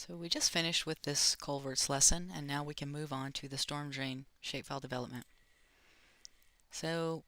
So we just finished with this culverts lesson, and now we can move on to the storm drain shapefile development. So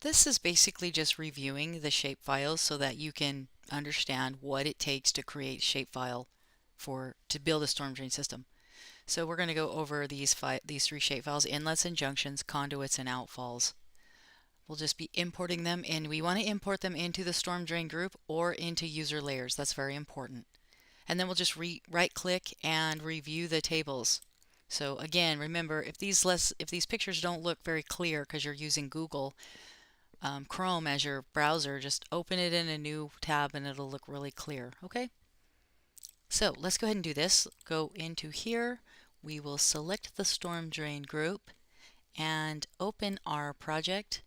this is basically just reviewing the shapefiles so that you can understand what it takes to create shapefile to build a storm drain system. So we're going to go over these three shapefiles: inlets and junctions, conduits, and outfalls. We'll just be importing them, and we want to import them into the storm drain group or into user layers. That's very important. And then we'll just right click and review the tables. So again, remember, if these pictures don't look very clear because you're using Google Chrome as your browser, just open it in a new tab and it'll look really clear. Okay, so let's go ahead and do this. Go into here, we will select the storm drain group and open our project.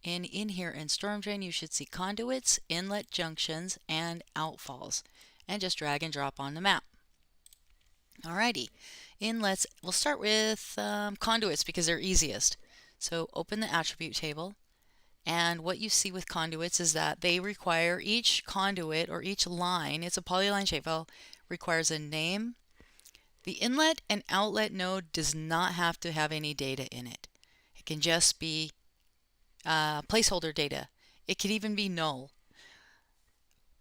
And in here in storm drain, you should see conduits, inlet junctions, and outfalls, and just drag and drop on the map. Alrighty, inlets, we'll start with conduits because they're easiest. So open the attribute table, and what you see with conduits is that they require each conduit or each line, it's a polyline shapefile, requires a name. The inlet and outlet node does not have to have any data in it. It can just be placeholder data. It could even be null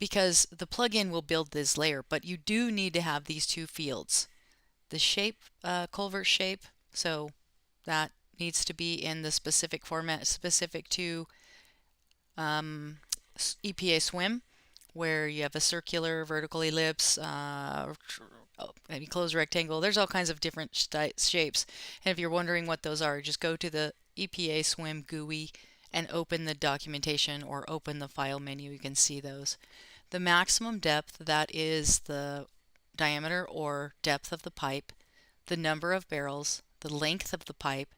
because the plugin will build this layer, but you do need to have these two fields. The shape, culvert shape, so that needs to be in the specific format specific to EPA Swim, where you have a circular, vertical ellipse, maybe closed rectangle. There's all kinds of different shapes. And if you're wondering what those are, just go to the EPA Swim GUI and open the documentation or open the file menu. You can see those. The maximum depth, that is the diameter or depth of the pipe, the number of barrels, the length of the pipe,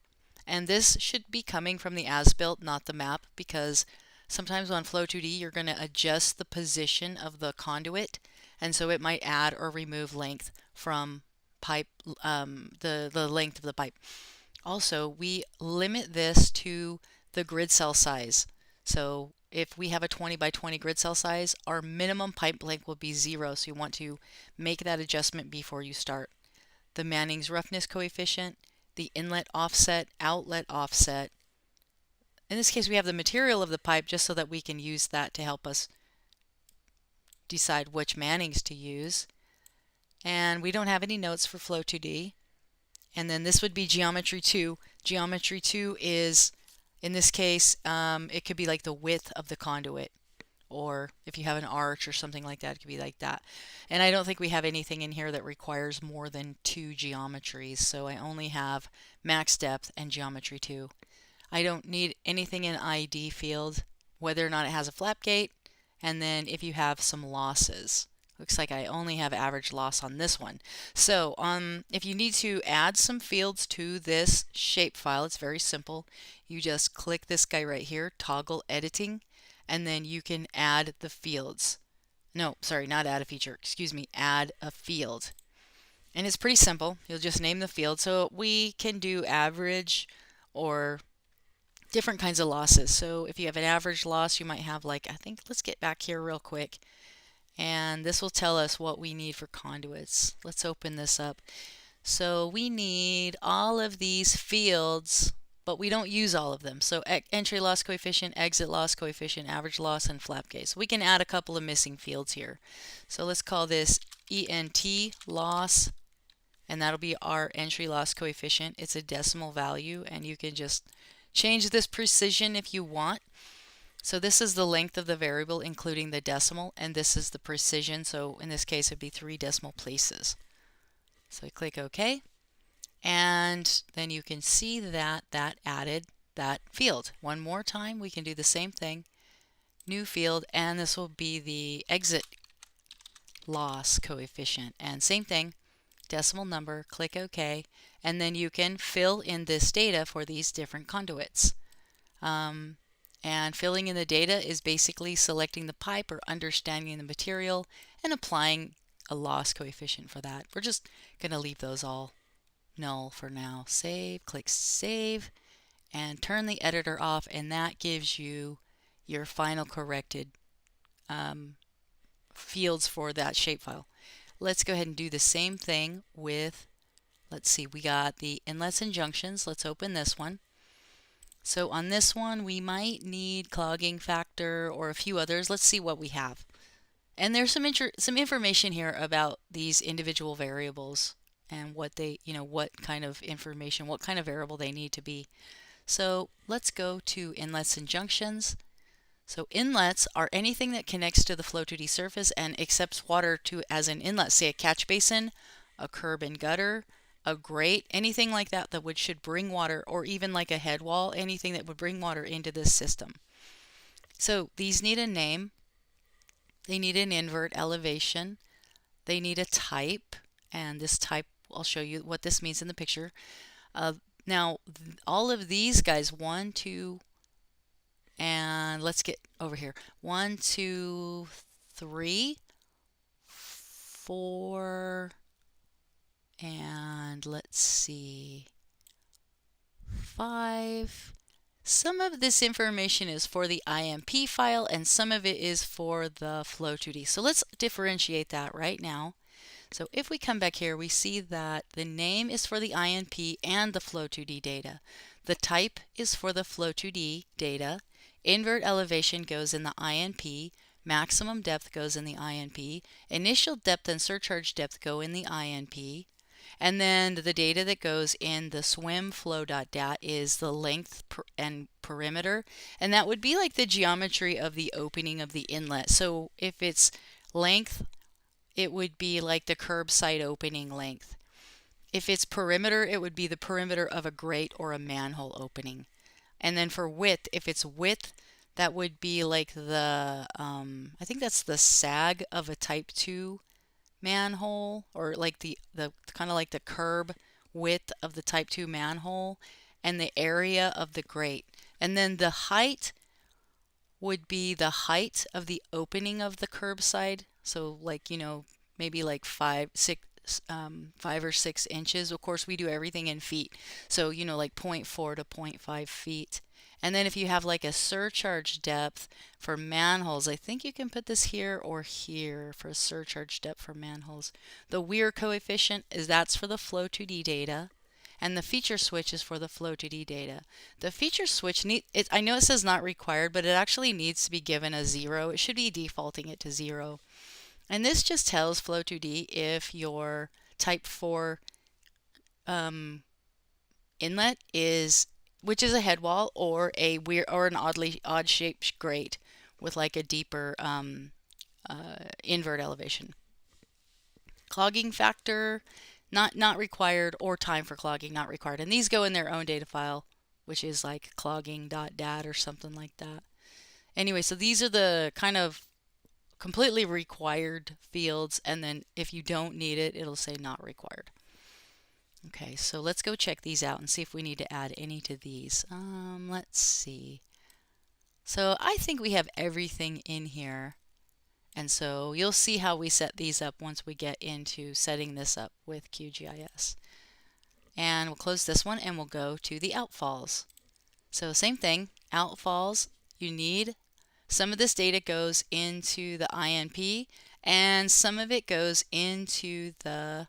and this should be coming from the as-built, not the map, because sometimes on Flow2D you're going to adjust the position of the conduit, and so it might add or remove length from pipe, the length of the pipe. Also, we limit this to the grid cell size. So if we have a 20 by 20 grid cell size, our minimum pipe length will be 0, so you want to make that adjustment before you start. The Manning's roughness coefficient, the inlet offset, outlet offset. In this case, we have the material of the pipe just so that we can use that to help us decide which Mannings to use. And we don't have any notes for Flow2D. And then this would be Geometry 2. Geometry 2 is, in this case, it could be like the width of the conduit, or if you have an arch or something like that, it could be like that. And I don't think we have anything in here that requires more than 2 geometries, so I only have max depth and Geometry 2. I don't need anything in ID field, whether or not it has a flap gate, and then if you have some losses. Looks like I only have average loss on this one. So if you need to add some fields to this shapefile, it's very simple. You just click this guy right here, toggle editing, and then you can add the fields. No, sorry, not add a feature, excuse me, add a field. And it's pretty simple. You'll just name the field. So we can do average or different kinds of losses. So if you have an average loss, you might have like, I think, let's get back here real quick. And this will tell us what we need for conduits. Let's open this up. So we need all of these fields, but we don't use all of them. So entry loss coefficient, exit loss coefficient, average loss, and flap gate. So we can add a couple of missing fields here. So let's call this ENT loss, and that'll be our entry loss coefficient. It's a decimal value, and you can just change this precision if you want. So this is the length of the variable including the decimal, and this is the precision, so in this case it would be 3 decimal places. So I click OK, and then you can see that that added that field. One more time we can do the same thing, new field, and this will be the exit loss coefficient, and same thing, decimal number, click OK, and then you can fill in this data for these different conduits. And filling in the data is basically selecting the pipe or understanding the material and applying a loss coefficient for that. We're just going to leave those all null for now. Save, click Save, and turn the editor off, and that gives you your final corrected fields for that shapefile. let's go ahead and do the same thing with, let's see, we got the inlets and junctions. Let's open this one. So on this one, we might need clogging factor or a few others. Let's see what we have. And there's some information here about these individual variables and what they, what kind of information, what kind of variable they need to be. So let's go to inlets and junctions. So inlets are anything that connects to the Flow 2D surface and accepts water to as an inlet, say a catch basin, a curb and gutter, a grate, anything like that that should bring water, or even like a head wall, anything that would bring water into this system. So these need a name. They need an invert elevation. They need a type, and this type, I'll show you what this means in the picture. Now, all of these guys, 1, 2, and let's get over here. 1, 2, 3, 4, and let's see, 5. Some of this information is for the IMP file and some of it is for the Flow 2D. So let's differentiate that right now. So if we come back here, we see that the name is for the INP and the Flow 2D data. The type is for the Flow 2D data. Invert elevation goes in the INP. Maximum depth goes in the INP. Initial depth and surcharge depth go in the INP. And then the data that goes in the swim flow.dat is the length and perimeter. And that would be like the geometry of the opening of the inlet. So if it's length, it would be like the curb side opening length. If it's perimeter, it would be the perimeter of a grate or a manhole opening. And then for width, if it's width, that would be like the, I think that's the sag of a type 2 manhole, or like the kind of like the curb width of the type 2 manhole, and the area of the grate. And then the height would be the height of the opening of the curb side. So like, maybe like 5 or 6 inches. Of course, we do everything in feet. So, like 0.4 to 0.5 feet. And then if you have like a surcharge depth for manholes, I think you can put this here or here for a surcharge depth for manholes. The weir coefficient that's for the Flow 2D data, and the feature switch is for the Flow 2D data. The feature switch, I know it says not required, but it actually needs to be given a 0. It should be defaulting it to 0. And this just tells Flow 2D if your type 4 inlet is, which is a head wall, or a weird or an odd shaped grate with like a deeper invert elevation. Clogging factor not required, or time for clogging not required. And these go in their own data file, which is like clogging.dat or something like that. Anyway, so these are the kind of completely required fields, and then if you don't need it, it'll say not required. Okay, so let's go check these out and see if we need to add any to these. Let's see. So I think we have everything in here. And so you'll see how we set these up once we get into setting this up with QGIS. And we'll close this one and we'll go to the outfalls. So same thing, outfalls, you need, some of this data goes into the INP and some of it goes into the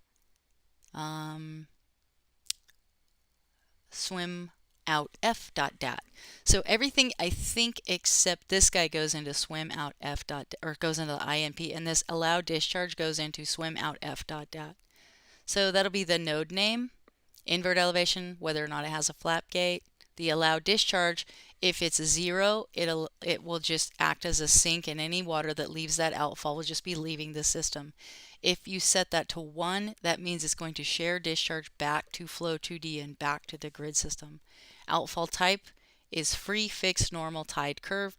swim out f.dat. So everything, I think, except this guy goes into swim out f dot, or goes into the INP, and this allow discharge goes into swim out f.dat. So that'll be the node name, invert elevation, whether or not it has a flap gate, the allow discharge. If it's 0, it will just act as a sink, and any water that leaves that outfall will just be leaving the system. If you set that to 1, that means it's going to share discharge back to Flow 2D and back to the grid system. Outfall type is free, fixed, normal, tide curve,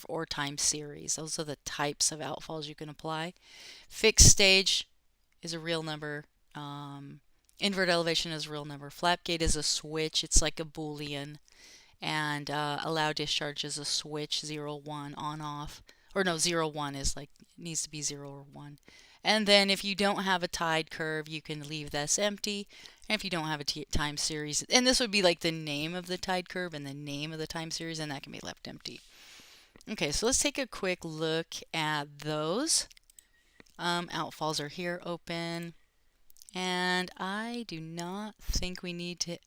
or time series. Those are the types of outfalls you can apply. Fixed stage is a real number. Invert elevation is a real number. Flap gate is a switch. It's like a Boolean. And allow discharge is a switch, 0, 1, on, off. Or no, 0, 1 is like, it needs to be 0 or 1. And then if you don't have a tide curve, you can leave this empty. And if you don't have a time series, and this would be like the name of the tide curve and the name of the time series, and that can be left empty. Okay, so let's take a quick look at those. Outfalls are here, open. And I do not think we need to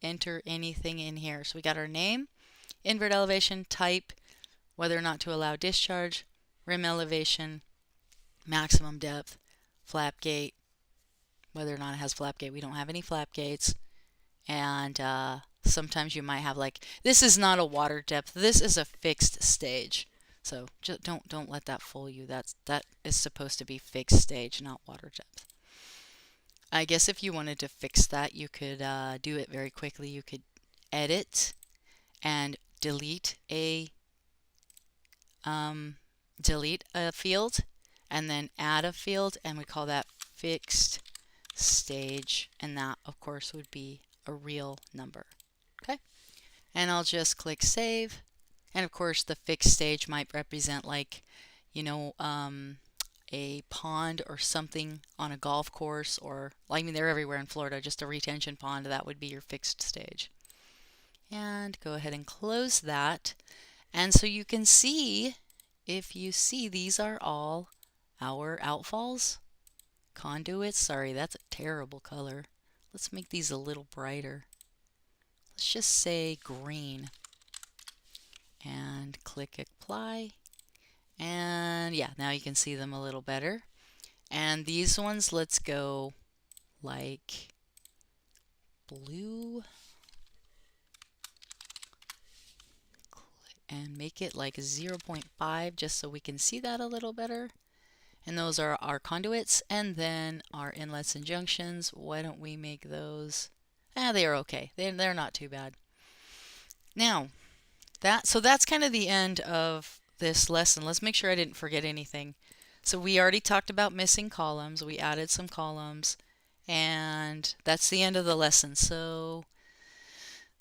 enter anything in here. So we got our name, invert elevation, type, whether or not to allow discharge, rim elevation, maximum depth, flap gate, whether or not it has flap gate. We don't have any flap gates. And sometimes you might have like, this is not a water depth. This is a fixed stage. So just don't let that fool you. That is supposed to be fixed stage, not water depth. I guess if you wanted to fix that, you could do it very quickly. You could edit and delete a field, and then add a field, and we call that fixed stage, and that of course would be a real number. Okay, and I'll just click save, and of course the fixed stage might represent like, you know, a pond or something on a golf course, or I mean they're everywhere in Florida, just a retention pond. That would be your fixed stage. And go ahead and close that. And so you can see, if you see, these are all our outfalls. Conduits, sorry, that's a terrible color. Let's make these a little brighter. Let's just say green. And click apply. And yeah, now you can see them a little better. And these ones, let's go like blue. And make it like 0.5 just so we can see that a little better. And those are our conduits, and then our inlets and junctions. Why don't we make those? They are okay. They're not too bad. Now, that's kind of the end of this lesson. Let's make sure I didn't forget anything. So we already talked about missing columns. We added some columns, and that's the end of the lesson. So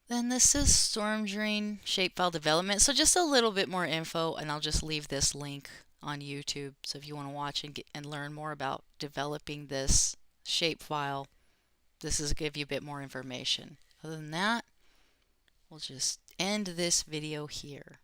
then this is storm drain shapefile development. So just a little bit more info, and I'll just leave this link on YouTube. So if you want to watch and learn more about developing this shapefile, this is give you a bit more information. Other than that, we'll just end this video here.